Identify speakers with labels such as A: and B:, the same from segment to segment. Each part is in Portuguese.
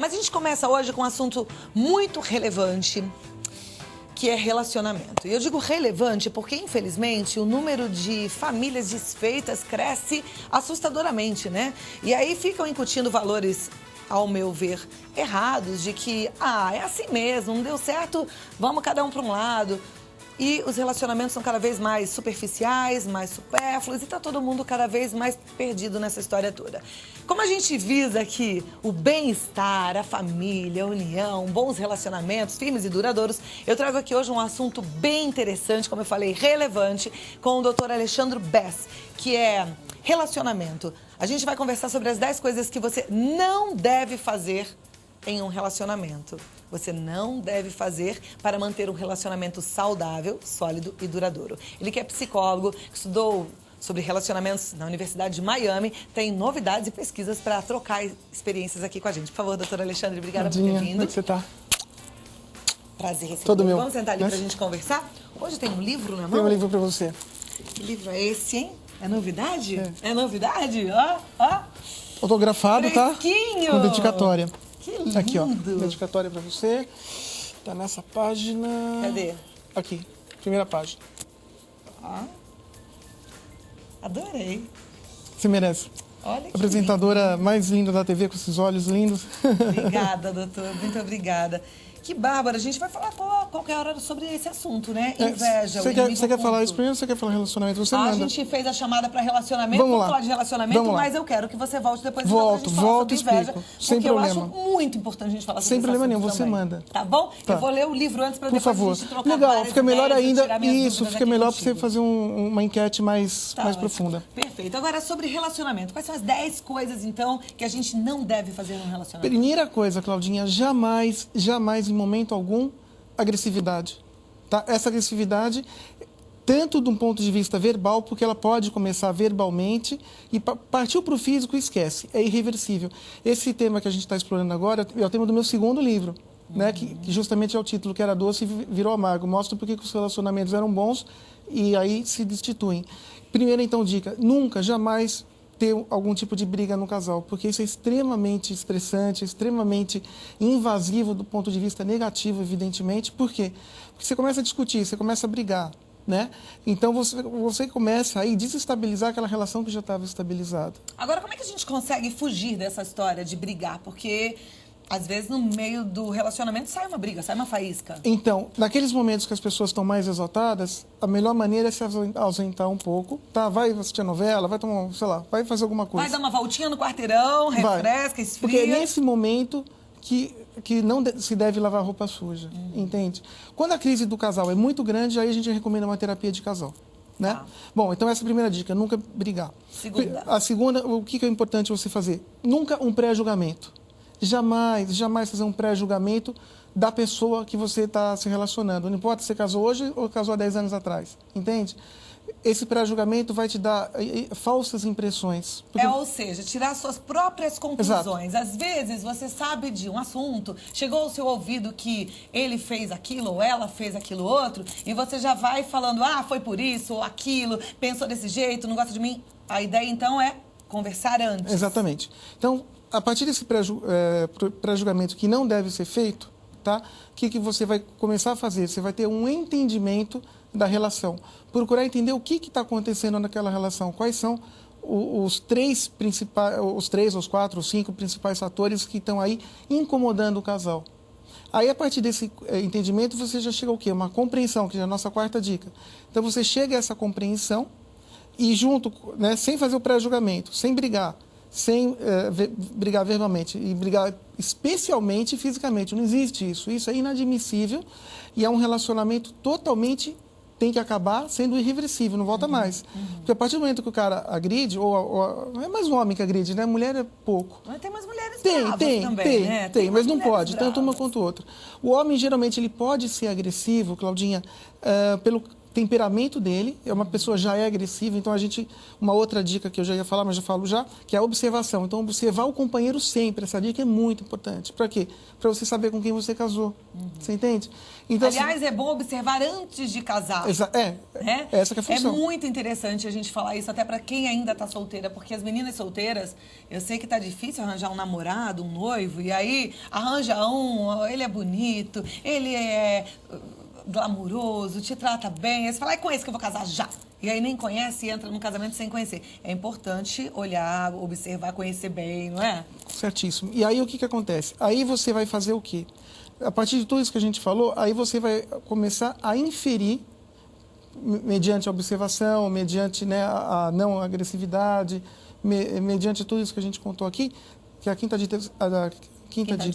A: Mas a gente começa hoje com um assunto muito relevante, que é relacionamento. E eu digo relevante porque, infelizmente, o número de famílias desfeitas cresce assustadoramente, né? E aí ficam incutindo valores, ao meu ver, errados, de que, é assim mesmo, não deu certo, vamos cada um para um lado. E os relacionamentos são cada vez mais superficiais, mais supérfluos, e tá todo mundo cada vez mais perdido nessa história toda. Como a gente visa aqui o bem-estar, a família, a união, bons relacionamentos, firmes e duradouros, eu trago aqui hoje um assunto bem interessante, como eu falei, relevante, com o Dr. Alexandre Bess, que é relacionamento. A gente vai conversar sobre as 10 coisas que você não deve fazer em um relacionamento. Você não deve fazer para manter um relacionamento saudável, sólido e duradouro. Ele que é psicólogo, estudou sobre relacionamentos na Universidade de Miami, tem novidades e pesquisas para trocar experiências aqui com a gente. Por favor, doutor Alexandre, obrigada por ter vindo.
B: Como é que você está?
A: Prazer receber.
B: Todo meu.
A: Vamos sentar ali para a gente conversar? Hoje tem um livro na mão?
B: Tem um livro para você.
A: Que livro é esse, hein? É novidade?
B: É
A: novidade? Ó.
B: Autografado,
A: fresquinho.
B: Tá? Com dedicatória.
A: Que lindo.
B: Aqui, ó. Dedicatória para você. Tá nessa página.
A: Cadê?
B: Aqui. Primeira página.
A: Adorei.
B: Você merece.
A: Olha que
B: apresentadora mais linda da TV, com esses olhos lindos.
A: Obrigada, doutor. Muito obrigada. Que bárbara. A gente vai falar qualquer hora sobre esse assunto, né? Inveja.
B: Você quer falar isso primeiro ou você quer falar relacionamento? Você manda.
A: A gente fez a chamada para relacionamento. Vamos falar de relacionamento, mas eu quero que você volte depois de
B: volto e
A: inveja.
B: explico. Sem problema.
A: Eu acho muito importante a gente falar sobre
B: Sem
A: esse
B: problema
A: assunto
B: nenhum, você
A: também.
B: manda.
A: Tá bom?
B: Tá.
A: Eu vou ler o livro antes para
B: Por
A: depois
B: favor.
A: a gente trocar
B: Legal, fica melhor ainda. Isso, fica melhor para você fazer uma enquete mais profunda.
A: Perfeito. Agora, sobre relacionamento. Quais são as 10 coisas, então, que a gente não deve fazer no relacionamento?
B: Primeira coisa, Claudinha, jamais, em momento algum, agressividade. Tá? Essa agressividade, tanto de um ponto de vista verbal, porque ela pode começar verbalmente e partiu para o físico, esquece. É irreversível. Esse tema que a gente está explorando agora é o tema do meu segundo livro, né? Que justamente é o título, que era doce e virou amargo. Mostra por que os relacionamentos eram bons e aí se destituem. Primeira, então, dica. Nunca, jamais ter algum tipo de briga no casal, porque isso é extremamente estressante, extremamente invasivo do ponto de vista negativo, evidentemente. Por quê? Porque você começa a discutir, você começa a brigar, né? Então você começa aí a desestabilizar aquela relação que já estava estabilizada.
A: Agora, como é que a gente consegue fugir dessa história de brigar? Porque às vezes, no meio do relacionamento, sai uma briga, sai uma faísca.
B: Então, naqueles momentos que as pessoas estão mais exaltadas, a melhor maneira é se ausentar um pouco, tá? Vai assistir a novela, vai tomar, sei lá, vai fazer alguma coisa.
A: Vai dar uma voltinha no quarteirão, refresca, esfria.
B: Porque é nesse momento que não se deve lavar roupa suja, entende? Quando a crise do casal é muito grande, aí a gente recomenda uma terapia de casal. Né?
A: Tá.
B: Bom, então essa é a primeira dica, nunca brigar. A segunda, o que é importante você fazer? Nunca um pré-julgamento. Jamais fazer um pré-julgamento da pessoa que você está se relacionando. Não importa se você casou hoje ou casou há 10 anos atrás, entende? Esse pré-julgamento vai te dar falsas impressões. Porque...
A: ou seja, tirar suas próprias conclusões.
B: Exato.
A: Às vezes você sabe de um assunto, chegou ao seu ouvido que ele fez aquilo ou ela fez aquilo outro, e você já vai falando, foi por isso ou aquilo, pensou desse jeito, não gosta de mim. A ideia, então, é conversar antes.
B: Exatamente. Então, a partir desse pré-julgamento que não deve ser feito, tá? O que você vai começar a fazer? Você vai ter um entendimento da relação. Procurar entender o que está acontecendo naquela relação. Quais são os 3 principais, os 3, os 4, os 5 principais fatores que estão aí incomodando o casal. Aí, a partir desse entendimento, você já chega ao quê? Uma compreensão, que é a nossa quarta dica. Então, você chega a essa compreensão e junto, né, sem fazer o pré-julgamento, sem brigar, sem brigar verbalmente e brigar especialmente fisicamente. Não existe isso. Isso é inadmissível e é um relacionamento totalmente tem que acabar sendo irreversível, não volta mais. Porque a partir do momento que o cara agride, ou é mais um homem que agride, né? Mulher é pouco.
A: Mas tem umas mulheres bravas também, né?
B: Tem, mas não pode, tanto uma quanto outra. O homem, geralmente, ele pode ser agressivo, Claudinha, temperamento dele, é uma pessoa já é agressiva, então uma outra dica que eu já ia falar, mas já falo já, que é a observação. Então, observar o companheiro sempre, essa dica é muito importante. Para quê? Para você saber com quem você casou, você entende? Então,
A: aliás,
B: assim,
A: é bom observar antes de casar.
B: né? Essa que é a função.
A: É muito interessante a gente falar isso, até para quem ainda está solteira, porque as meninas solteiras, eu sei que tá difícil arranjar um namorado, um noivo, e aí arranja ele é bonito, ele é glamuroso, te trata bem, aí você fala, é com esse que eu vou casar já. E aí nem conhece e entra no casamento sem conhecer. É importante olhar, observar, conhecer bem, não é?
B: Certíssimo. E aí o que acontece? Aí você vai fazer o quê? A partir de tudo isso que a gente falou, aí você vai começar a inferir, mediante a observação, mediante, né, a não agressividade, mediante tudo isso que a gente contou aqui, que é a quinta dica,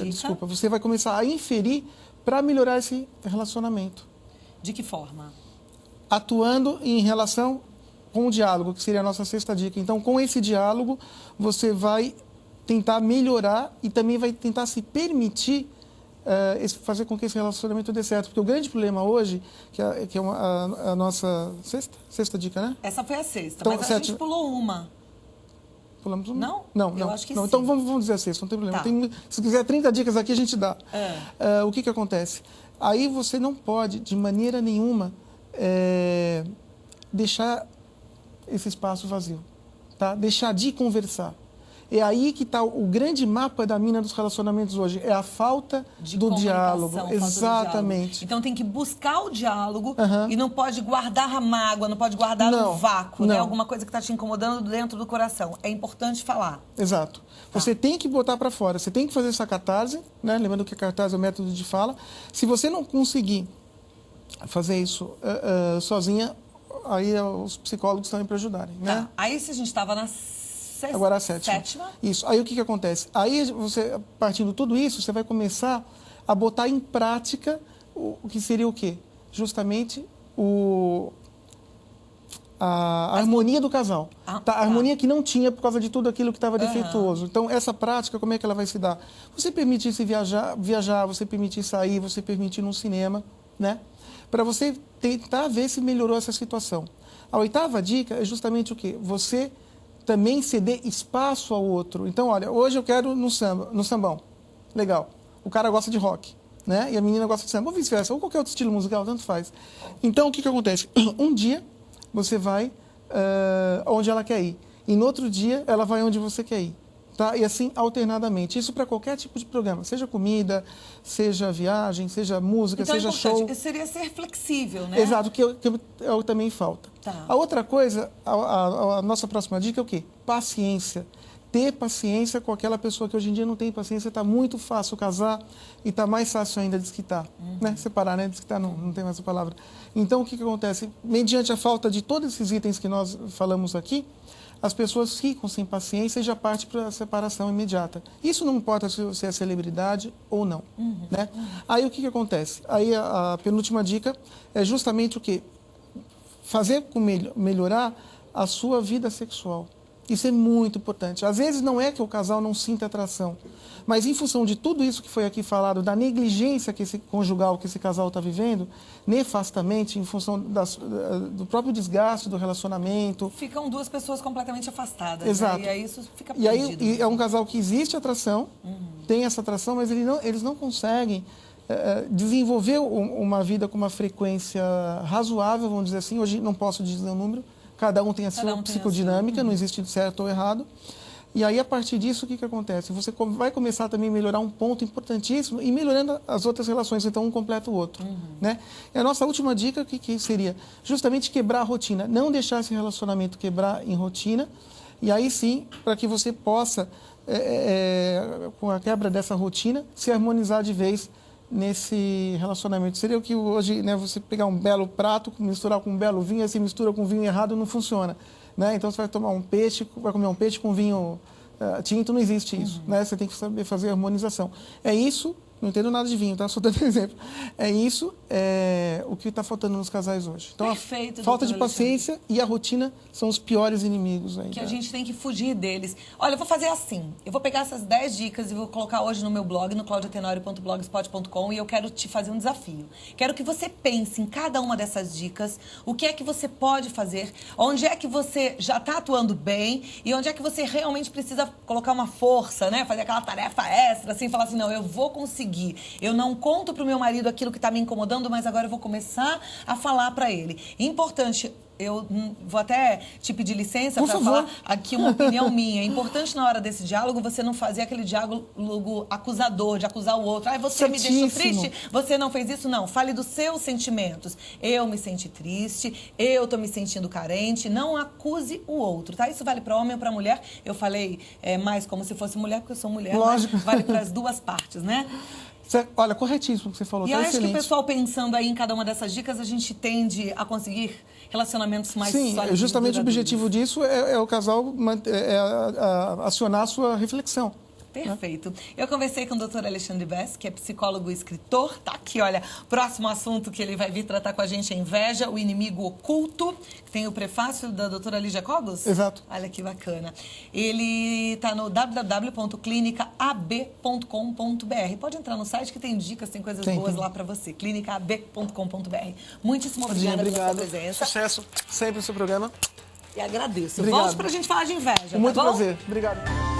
B: desculpa, você vai começar a inferir para melhorar esse relacionamento.
A: De que forma?
B: Atuando em relação com o diálogo, que seria a nossa sexta dica. Então, com esse diálogo, você vai tentar melhorar e também vai tentar se permitir fazer com que esse relacionamento dê certo. Porque o grande problema hoje, que é a nossa sexta dica, né?
A: Essa foi a sexta,
B: então,
A: mas a gente pulou uma.
B: Pulamos uma?
A: Não?
B: Não.
A: Eu acho que sim.
B: Então vamos dizer a sexta, não tem problema.
A: Tá.
B: Se quiser 30 dicas aqui, a gente dá. O que acontece? Aí você não pode, de maneira nenhuma, deixar esse espaço vazio. Tá? Deixar de conversar. É aí que está o grande mapa da mina dos relacionamentos hoje. É a falta do diálogo. Exatamente.
A: Então tem que buscar o diálogo e não pode guardar a mágoa, não pode guardar um vácuo, né? Alguma coisa que está te incomodando dentro do coração. É importante falar.
B: Exato. Você tem que botar para fora. Você tem que fazer essa catarse, né? Lembrando que a catarse é o método de fala. Se você não conseguir fazer isso sozinha, aí os psicólogos estão aí para ajudarem, né?
A: Aí se a gente estava na
B: agora a sétima. Isso. Aí o que acontece? Aí você, partindo de tudo isso, você vai começar a botar em prática o que seria o quê? Justamente a harmonia do casal. A harmonia que não tinha por causa de tudo aquilo que estava defeituoso. Então, essa prática, como é que ela vai se dar? Você permitir se viajar, você permitir sair, você permitir ir num cinema, né? Para você tentar ver se melhorou essa situação. A oitava dica é justamente o quê? Você também ceder espaço ao outro. Então, olha, hoje eu quero no sambão. Legal. O cara gosta de rock, né? E a menina gosta de samba, ou vice-versa, ou qualquer outro estilo musical, tanto faz. Então, o que acontece? Um dia, você vai onde ela quer ir. E no outro dia, ela vai onde você quer ir. Tá? E assim, alternadamente. Isso para qualquer tipo de programa. Seja comida, seja viagem, seja música,
A: então,
B: seja show.
A: Isso seria ser flexível, né?
B: Exato, que também falta.
A: Tá.
B: A outra coisa, a nossa próxima dica é o quê? Paciência. Ter paciência com aquela pessoa que hoje em dia não tem paciência. Está muito fácil casar e está mais fácil ainda desquitar. Né? Separar, né? Desquitar não tem mais a palavra. Então, o que acontece? Mediante a falta de todos esses itens que nós falamos aqui, as pessoas ficam sem paciência e já partem para a separação imediata. Isso não importa se você é celebridade ou não. Né? Aí o que acontece? Aí a penúltima dica é justamente o quê? Fazer com melhorar a sua vida sexual. Isso é muito importante. Às vezes não é que o casal não sinta atração, mas em função de tudo isso que foi aqui falado, da negligência conjugal que esse casal está vivendo, nefastamente, em função do próprio desgaste do relacionamento.
A: Ficam duas pessoas completamente afastadas.
B: Exato.
A: Né? E aí isso fica perdido.
B: E é um casal que existe atração, tem essa atração, mas eles não conseguem desenvolver uma vida com uma frequência razoável, vamos dizer assim. Hoje não posso dizer o número. Cada um tem a sua psicodinâmica, não existe certo ou errado. E aí, a partir disso, o que acontece? Você vai começar também a melhorar um ponto importantíssimo e melhorando as outras relações, então um completa o outro. Né? E a nossa última dica, que seria justamente quebrar a rotina, não deixar esse relacionamento quebrar em rotina, e aí sim, para que você possa, com a quebra dessa rotina, se harmonizar de vez nesse relacionamento. Seria o que hoje, né, você pegar um belo prato, misturar com um belo vinho, aí você mistura com vinho errado, não funciona. Né? Então, você vai tomar um peixe, vai comer um peixe com vinho tinto, não existe isso. Né? Você tem que saber fazer a harmonização. É isso Não entendo nada de vinho, tá? Só dando exemplo. É isso o que está faltando nos casais hoje. Então,
A: Perfeito,
B: a falta de
A: doutor
B: paciência e a rotina são os piores inimigos aí.
A: Que a gente tem que fugir deles. Olha, eu vou fazer assim. Eu vou pegar essas 10 dicas e vou colocar hoje no meu blog, no claudiatenório.blogspot.com, e eu quero te fazer um desafio. Quero que você pense em cada uma dessas dicas, o que é que você pode fazer, onde é que você já está atuando bem e onde é que você realmente precisa colocar uma força, né? Fazer aquela tarefa extra, assim, falar assim, não, eu vou conseguir. Eu não conto pro meu marido aquilo que está me incomodando, mas agora eu vou começar a falar para ele. Importante, eu vou até te pedir licença para falar aqui uma opinião minha. É importante na hora desse diálogo você não fazer aquele diálogo acusador, de acusar o outro. Você me deixou triste, você não fez isso. Não, fale dos seus sentimentos. Eu me senti triste, eu tô me sentindo carente. Não acuse o outro, tá? Isso vale para homem ou para mulher. Eu falei mais como se fosse mulher, porque eu sou mulher.
B: Lógico.
A: Mas vale para as duas partes, né?
B: Olha, corretíssimo o que você falou.
A: E
B: tá
A: acho
B: excelente.
A: que o pessoal pensando aí em cada uma dessas dicas, a gente tende a conseguir relacionamentos mais sólidos.
B: Sim, justamente o objetivo disso é o casal acionar a sua reflexão.
A: Perfeito. Eu conversei com o Dr. Alexandre Bess, que é psicólogo e escritor. Tá aqui, olha, próximo assunto que ele vai vir tratar com a gente é inveja, o inimigo oculto, que tem o prefácio da doutora Lígia Cobos.
B: Exato.
A: Olha que bacana. Ele está no www.clinicaab.com.br. Pode entrar no site que tem dicas, tem coisas boas lá para você. clinicaab.com.br. Muitíssimo obrigada pela sua presença.
B: Sucesso sempre no seu programa.
A: E agradeço.
B: Obrigado.
A: Volte pra gente falar de inveja,
B: Muito
A: tá bom?
B: prazer. Obrigado.